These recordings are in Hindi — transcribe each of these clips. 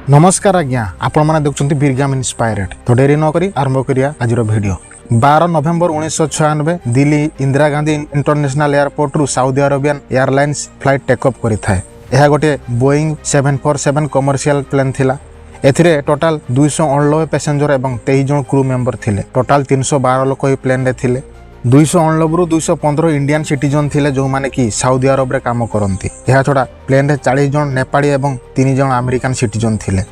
नमस्कार आज्ञा आपण मैंने देखुं विरगाम इन्स्पायरेड तो डेरी नक आरंभ करिया आज video 12 November 1996 Delhi Indira Gandhi international airport रु Saudi Arabian airlines flight take up करिथाय। यह गोटे बोइंग 747 कमर्शियल प्लेन थिला। एथिरे टोटाल 289 पैसेंजर एवं 23 जन क्रू मेंबर थिले। टोटाल 312 लोक ए प्लेन रे थिले। 289 रु 215 इंडियन सिटीजन थिले जो माने कि सऊदी अरब रे काम करंती। यह छोड़ा प्लेन रे 40 जन नेपाली एवं 3 जन अमेरिकन सिटीजन थिले।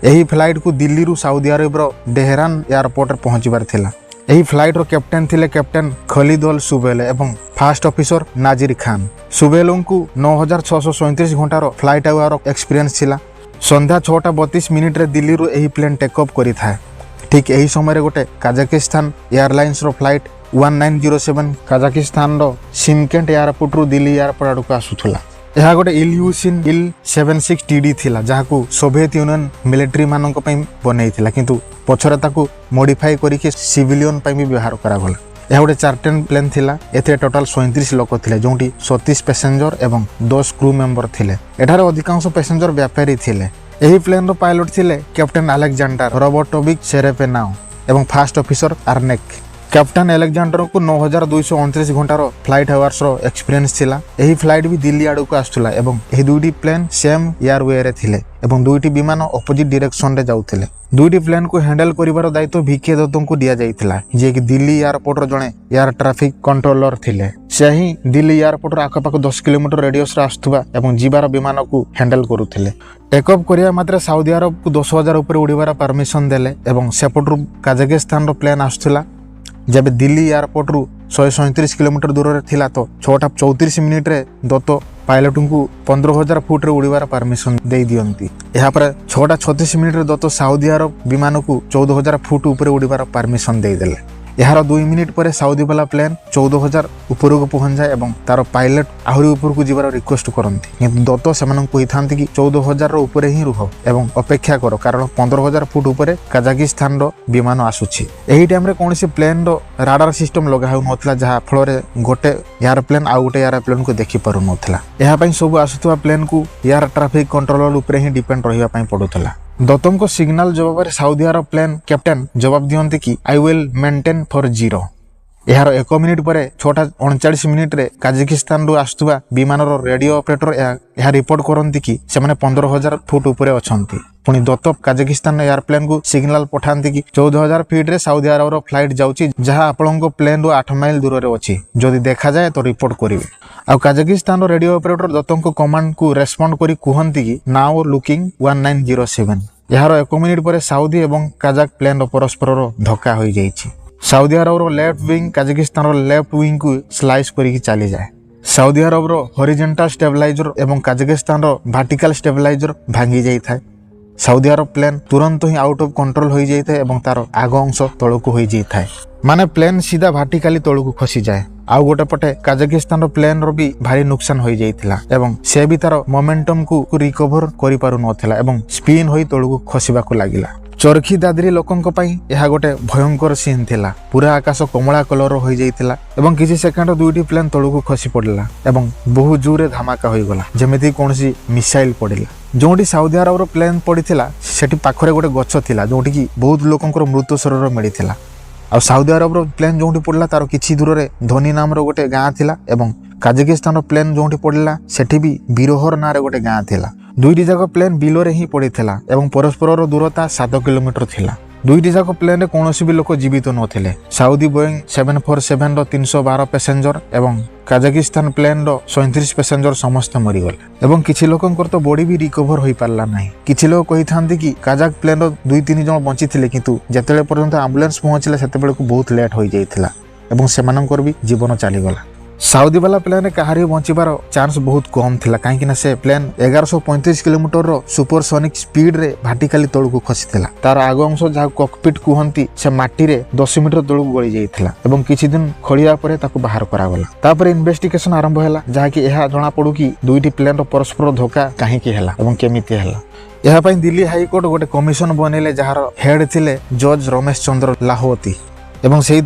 एही फ्लाइट को दिल्ली रु सऊदी अरब रो डेहरान एयरपोर्ट रे पहुंचीबार थिला। एही फ्लाइट रो कैप्टन थिले कैप्टन खलीद अल सुबेल एवं फर्स्ट ऑफिसर नाजिर खान। सुबेलों को 9637 घंटार फ्लाइट आवर एक्सपीरियंस थिला। संध्या 6:32 मिनिट रे दिल्ली रु एही प्लेन टेकअप करि थाए। ठीक एही समय रे गोटे काजाकिस्तान एयरलाइंस रो फ्लाइट 1907 काजाकिस्तान रो शिमकेंट एयरपोर्ट रु दिल्ली एयरपोर्ट आडक आसुथला। यह गोटे इल्यूसिन IL-76 TD थिला जहाकू सोवियत यूनियन मिलिट्री मानक पई बनेइथिला किंतु पछरे ताकू मॉडिफाई करिके सिविलियन पई भी व्यवहार करा गला। यह गोटे चार्टर्ड प्लेन थिला। एथे टोटल 37 लोक थिले जोंटी 37 पैसेंजर एवं 10 क्रू मेंबर थिले। एठारे अधिकांश पैसेंजर व्यापारी थिले। एही प्लेन रो पायलट थिले कैप्टन अलेक्जेंडर रोबोटोविक सेरेपेनाउ एवं फर्स्ट ऑफिसर आर्नेक। कैप्टन अलेक्जेंडर को 9229 घंटार फ्लाइट आवर्स रो एक्सपीरियंस थिला। एही फ्लाइट भी दिल्ली आडू को आसुला एवं एही दुईटी प्लेन सेम एयरवे रे थिले एवं दुईटी विमान ऑपोजिट डायरेक्शन रे जाउथिले। दुईटी प्लेन को हैंडल करिवार दायित्व भिके दत्तों को दिया जाइथिला जे कि दिल्ली एयरपोर्ट रो जणे एयर ट्रैफिक कंट्रोलर थिले। सेही दिल्ली एयरपोर्ट रो आखपाख 10 किलोमीटर रेडियस रे आस्तुबा एवं जीवार विमान को हैंडल करूथिले। टेकअप करिया मात्र सऊदी अरब को 10,000 ऊपर उड़ीबार परमिशन देले एवं सेपट रु काजाकिस्तान रो प्लेन आस्तुला। जब दिल्ली एयरपोर्ट रु 137 किलोमीटर दूर रे थिला तो 6:34 मिनिट रे दत्त पायलट को 15,000 फुट रे उड़ीबार परमिशन दे दियंती। यहाँ पर 6:36 मिनिट रे दत्त सऊदी अरब विमान को 14,000 फुट ऊपर उड़ीबार परमिशन दे देले। यार 2 मिनिट पर सऊदी वाला प्लेन 14,000 ऊपर को पहुंच जाए और तार पायलट आहरी ऊपर को जीवार रिक्वेस्ट करती किंतु दत्त से कही था कि 14,000 ऊपर ही रुह एवं अपेक्षा कर कारण 15,000 फुट ऊपर काजाकिस्तान रो विमान आसुछि। एही टाइम रे कोनसी प्लेन रो राडार सिस्टम लगा हो नथला जहा फल गोटे एयरप्लेन आउ गोटे एयरप्लेन को देखि पारु नथला। एहा पई सब आसुथवा प्लेन को एयर ट्रैफिक कंट्रोलर ऊपर ही डिपेंड रहिबा पई पडुथला। दत्तों को सिग्नल जवाब सऊदी अरब प्लेन कैप्टन जवाब दियंती कि आई विल मेंटेन फॉर 0। यार 1 मिनिट पर 6:39 मिनिट रे काजाकिस्तान रु आसुवा विमान रो रेडियो ऑपरेटर यह रिपोर्ट करती कि सेमाने 15,000 फुट ऊपर अछंती। पुणी दत्त काजाकिस्तान एयरप्लेन को सिग्नल पठाती कि 14,000 फीट रे सऊदी अरब रो फ्लाइट जाउची जहां आपनको प्लेन रो 8 माइल दूर रे अछि। जदि देखा जाए तो रिपोर्ट करिवे। आ काजाकिस्तान रो रेडियो ऑपरेटर दत्तों को कमांड को रेस्पोंड करी कहंती कि नाउ लुकिंग 1907। यार 1 मिनिट पर सऊदी एवं काजाक प्लेन रो परस्पर रो धक्का होई जाइछि। सऊदी अरब रो लेफ्ट विंग काजाकिस्तान रो लेफ्ट विंग को स्लाइस करी चली जाए। सऊदी अरब रो हॉरिजॉन्टल स्टेबलाइजर एवं काजाकिस्तान रो वर्टिकल स्टेबलाइजर भांगी जाई थाए। सऊदी अरब प्लेन तुरंत ही आउट ऑफ कंट्रोल हो जाई थाए एवं तार आग अंश तळको हो जाई थाए। माने प्लेन सीधा वर्टिकली तळको खसी जाए। आउ गोटे पटे काजाकिस्तान रो प्लेन रो भी भारी नुकसान हो जाइथिला एवं से भी तार मोमेंटम को रिकवर करि पारु नथिला एवं स्पिन होई तळको खसिबा को लागिला। चरखी दादरी लोकंक पई यह गोटे भयंकर सीन थिला। पूरा आकाश कमला कलर हो जाइथिला एवं किछि सेकेंड दुईटी प्लेन तळको खसी पड़ला एवं बहु जोरे धमाका होई गला जेमिति कोनसी मिसाइल पड़िला। जोंटी सऊदी अरब रो प्लेन पड़िथिला सेठी पाखरे गोटे गछ थिला जोंटी की बहुत लोकंकर मृत्यु शरीर मिलिथिला। आ सऊदी अरब रो प्लेन जोंटी पड़ला तार किछि दूर रे धोनी नाम रो गोटे गाँ थिला एवं काजाकिस्तान रो प्लेन जोंटी पड़ला सेठी भी बिरोहर ना रे गोटे गाँ थिला। दुईटी जाक प्लेन बिलो रे ही पड़िथिला एवं परस्पर रो दूरता 7 किलोमीटर थिला। दुईटी जाक प्लेन रे कोनोसी भी लोक जीवित नथिले। सऊदी बोइंग 747 रो 312 पैसेंजर एवं काजाकिस्तान प्लेन रो 37 पैसेंजर समस्त मरी गले एवं किछि लोकंकर तो बॉडी भी रिकवर होई पारला नाही। किछि लोक कहि थांती कि काजाक प्लेन रो 2-3 जण बंची थिले किंतु जेतेले पर्यंत एम्बुलेंस पहुंचले सेतेबेले को बहुत लेट होई जाइथिला एवं सेमानंकर भी जीवन चली गला। सऊदी वाला प्लेन कहारी बंचीबार चांस बहुत कम थिला काहेकि ना से प्लेन 1135 किलोमीटर रो सुपरसोनिक स्पीड रे वर्टिकली तळको खसी थिला। तार आग अंश जहा कॉकपिट कहंती से माटी रे 10 मीटर तळको गळी जाइथिला एवं किछि दिन खळिया परे ताकू बाहर करा गला। तापर इन्वेस्टिगेशन आरंभ हैला जहा कि एहा जणा पडु कि दुईटी प्लेन रो परस्पर धोखा काहे कि हैला एवं केमिति हैला। एहा पई दिल्ली हाई कोर्ट गोटे कमिशन बनेले जहार हेड थिले जज रमेश चंद्र लाहोती एवं से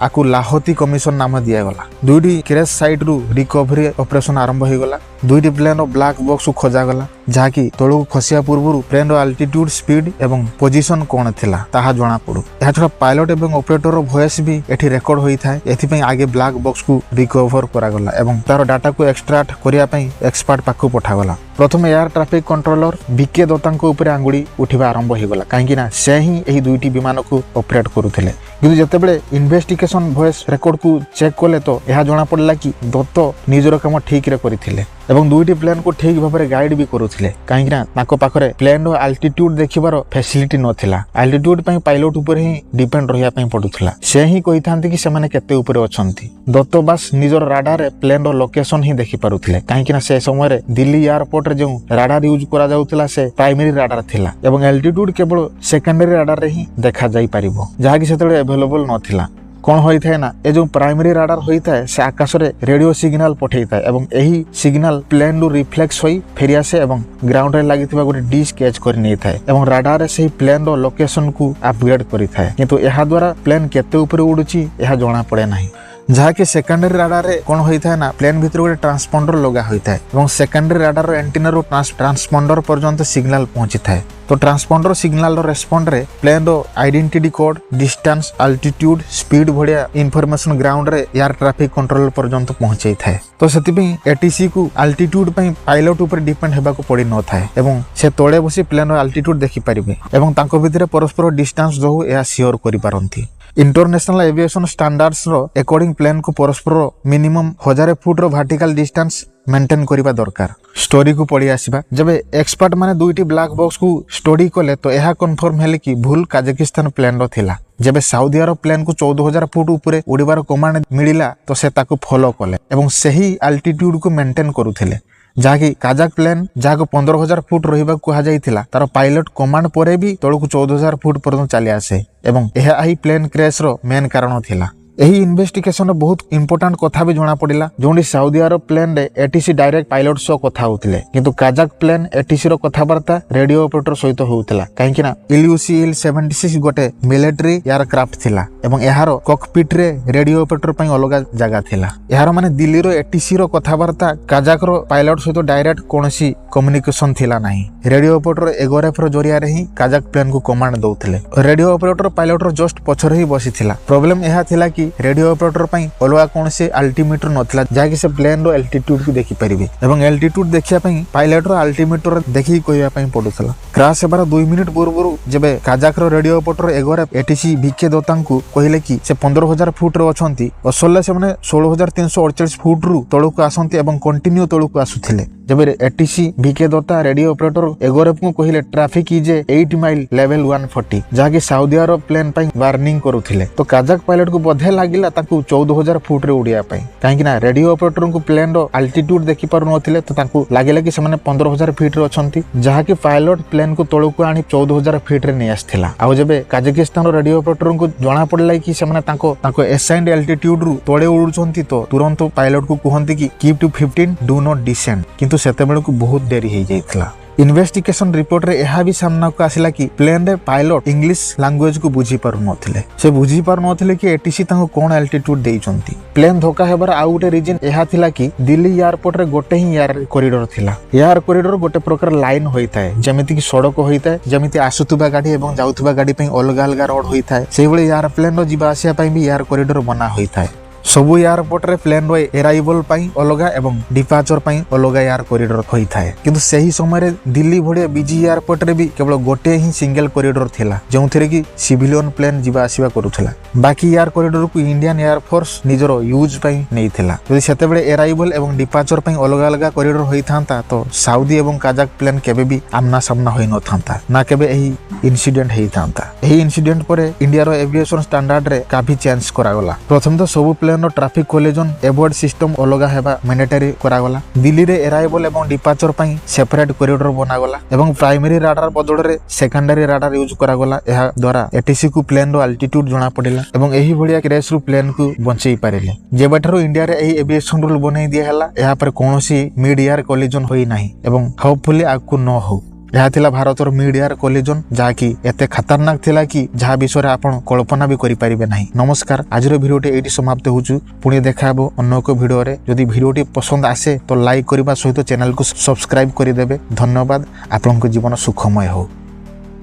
आकु लाहोती कमिशन नाम दिगला। दुईटी क्रेश साइट रु रिकवरी ऑपरेशन आरंभ हो गला। दुईटी प्लेन ब्लैक बॉक्स खोजा गला। जहाँकि तलू खसिया पूर्व प्लेन आल्टीट्यूड स्पीड एवं पोजिशन कौन थिला ताहा जणा पड़ू। एहा छडा पायलट एवं ऑपरेटर वॉइस भी एठी रेकॉर्ड होई थाए। एथिपई आगे ब्लैक बॉक्स को रिकवर करागला एवं तार डाटा को एक्सट्रैक्ट करिया पई एक्सपर्ट पाखु पठागला। प्रथम air traffic controller B K Datta उपर आंगुड़ी उठा आरंभ होगला कहीं से ही यही दुईटी विमान को ऑपरेट करुले। किंतु जितेबाला इन्वेस्टिगेशन वॉइस रेकॉर्ड को चेक कले तो यह जना पड़ा कि दत्त निजर कम ठीक रे करथिले एवं दुईटी प्लेन को ठीक भाव में गाइड भी करुले कहीं पाखे प्लेन आल्टीट्यूड देखिबार फैसिलिटी नथिला। आल्टीट्यूड पायलट उपर ही डिपेंड रहा पड़ुला। से ही कही था कि से केते ऊपर अछंती। दत्त बास निजर राडार प्लेन लोकेशन ही देखि पारुथिले कहीं से समय दिल्ली एयरपोर्ट रे जो राडार यूज करा जाउतला से प्राइमरी राडार थिला एवं एल्टीट्यूड केवल सेकेंडरी राडार रे ही देखा जाई परिबो जहा कि सेतले अवेलेबल नथिला। कौन होता है ना ये जो प्राइमरी राडार होता है से आकाश रे रेडियो सिग्नल पठेता है एवं यही सिग्नल प्लेन रु रिफ्लेक्स होई फेरी आसे एवं ग्राउंड रे लागिथिबा गोटे डिश कैच कर नै थाए एवं राडार रे सही प्लेन रो लोकेशन को अपग्रेड करि थाए। किंतु एहा द्वारा प्लेन केते ऊपर उडुची एहा जणा पड़े नाही। जहाँकि सेकेंडरी राडार रे कौन होता है ना प्लेन भीतर गोटे ट्रांसपॉन्डर लगा होता है एवं सेकेंडरी राडार एंटीना रो ट्रांसपॉन्डर पर्यंत सिग्नल पहुंची थाए। तो ट्रांसपॉन्डर सिग्नल रेस्पॉन्ड रे प्लेन रो identity code distance altitude speed भड़िया इनफॉरमेशन ग्राउंड रे एयर ट्रैफिक कंट्रोलर पर्यंत पहुंचाई थाए। तो सेतिपई एटीसी को आल्टीट्यूड पई पायलट ऊपर डिपेंड हेबा को पड़ी न थाए एवं से तळे बसी प्लेन रो आल्टीट्यूड देखि परिबे एवं तांको भितरे परस्पर डिस्टेंस जो या सियोर करि पारंती। इंटरनेशनल एविएशन स्टैंडर्ड्स रो अकॉर्डिंग प्लेन को परस्पर मिनिमम 1000 फुट रो वर्टिकल डिस्टेंस मेंटेन करिबा दरकार। स्टोरी को पढ़ी आसीबा जब एक्सपर्ट माने दुईटी ब्लैक बॉक्स को स्टडी कले तो यह कन्फर्म हेले कि भूल काजाकिस्तान प्लेन रो थिला। जब सऊदी अरब प्लेन को 14000 फुट ऊपर उड़ीबार कमांड मिलिला तो से ताको फॉलो कले एवं सही अल्टीट्यूड को मेंटेन करुथिले जहाँकि काजाक प्लेन जहाँ 15000 फुट रहा कह जाइथिला तार पायलट कमांड परे भी तलू 14000 फुट पर्यंत चली आसे एवं यह प्लेन क्रैश रो मेन कारण थिला। यही इन्वेस्टिगेशन बहुत इंपोर्टेंट कथा भी जना पड़ा जो सऊदी अरब प्लेन रे एटीसी डायरेक्ट पायलट सह कथा होतिले किंतु काजाक प्लेन एटीसी रो कथबार्ता रेडियो ऑपरेटर सहित होउतला कहीं IL-76 गोटे मिलिटरी एयरक्राफ्ट थिला एवं यार कॉकपिट रे रेडियो ऑपरेटर पई अलग जगह थिला। यार माने दिल्ली रो एटीसी रो कथबार्ता काजाक रो पायलट सहित डायरेक्ट कोनसी कम्युनिकेशन थिला नाही। रेडियो ऑपरेटर एगोरेफ रो जरिया रे ही काजाक प्लेन को कमांड दउथिले। रेडियो ऑपरेटर पायलट रो जस्ट पछरे ही बसी थिला। प्रॉब्लम यह थिला कि रेडियो ऑपरेटर पई अलग कौन से अल्टीमीटर नथिला जहाँकि से प्लेन रो एल्टीट्यूड को देखि परिबे एवं एल्टीट्यूड देखिया पई पायलट रो अल्टीमीटर देखि कहया पई पडुथला। क्रैश हेबार 2 मिनिट पूर्व जेबे काजाक रो रेडियो ऑपरेटर एगोरे एटीसी बीके दत्तांकु कहिले कि से 15000 फुट रो अछंती असले से माने 16348 फुट रु तळु को आसंती एवं कंटिन्यू तळु को आसुथिले। जब ATC BK Datta radio operator एगोरे को कहिले ट्रैफिक इज 8 माइल लेवल 140 जहाँकि सऊदी अरब प्लेन पई वार्निंग करुथिले। तो काजाक पायलट को बधे लागिला ताकू 14000 फुट रे उड़िया पई काहेकि ना रेडियो ऑपरेटर को प्लेन रो अल्टीट्यूड देखि पारु नथिले तो ताकू लागिला कि से 15000 फीट रे अछंती जहाँकि पायलट प्लेन को तळु को आनी 14000 फीट रे नै आस्थिला। आ जेबे काजाकिस्तान रो रेडियो ऑपरेटर को जणा पड़ला कि से ताको असाइन्ड एल्टीट्यूड रु तळे उडुचंती तो तुरंत पायलट को कहंती कि keep to 15 do not descend किंतु सेते बेल को बहुत देरी हो जाइथिला। इन्वेस्टिगेशन रिपोर्ट रे यह भी सामना को आसिला कि प्लेन रे पायलट इंग्लिश लैंग्वेज को बुझी पारु नथिले। से बुझी पारु नथिले कि एटीसी ताको कोन एल्टीट्यूड देइचंती। प्लेन धोका हेबार आउ गोटे रीजन यह थिला कि दिल्ली एयरपोर्ट रे गोटे ही एयर कॉरिडोर थिला। एयर कॉरिडोर गोटे प्रकार लाइन होइताय जेमिति कि सड़क होइताय जेमिति आसुतुबा गाड़ी एवं जाउतुबा गाड़ी पई अलग अलग रोड होइताय सेहि भली एयरप्लेन रो जिबा आसिया पई भी एयर कॉरिडोर बना होइताय। सबु एयरपोर्ट रे प्लेन रो एराइवल पई अलग एवं डिपार्चर पई अलग एयर कॉरिडोर होइथाय किंतु सही समय रे दिल्ली भड़िया बिजी एयरपोर्ट रे भी केवल गोटे ही सिंगल कॉरिडोर थिला जोंथरे कि सिविलियन प्लेन जिबा आसीबा करूथला। बाकी एयर कॉरिडोर को इंडियन एयर फोर्स निजरो यूज पई नैथिला। यदि सेते बेले एराइवल एवं डिपार्चर पई अलग अलग कॉरिडोर होइथांता तो सऊदी एवं काजाक प्लेन केबे भी आमना सामना होई नथांता ना केबे एही इंसिडेंट हेइथांता। एही इंसिडेंट परे इंडिया रो एविएशन स्टैंडर्ड रे काफी चेंज करागला। प्रथम तो सब प्लेन रो ट्रैफिक कोलिजन एवॉर्ड सिस्टम अलग हेबा मैंडेटरी करागला। दिल्ली रे एराइवल एवं डिपार्चर पई सेपरेट कॉरिडोर बनागला एवं प्राइमरी राडार बदल रे सेकेंडरी राडार यूज करागला। एहा द्वारा एटीसी को प्लेन रो अल्टीट्यूड जणा पडिला एवं एही भलिया क्रैश रु प्लेन को बंचई पारिले। जेबाठरो इंडिया रे एही एविएशन रूल बनै दिया हला एहा पर कोनोसी मिड एयर कोलिजन होई नाही एवं होपफुली आकु न हो। यह थिला भारतर मीडियार कोलिजन जहाँकि एते खतरनाक थिला कि जहाँ विषय आपण कल्पना भी करि परिबे नाही। नमस्कार, आजिर भिडियोटी एठी समाप्त होछु। पुणी देखा हबो अन्य एक भिडियो रे। जदि भिडियोटी पसंद आसे तो लाइक करबा सहित चैनल को सब्सक्राइब करि देबे। धन्यवाद। आपनक जीवन सुखमय हो।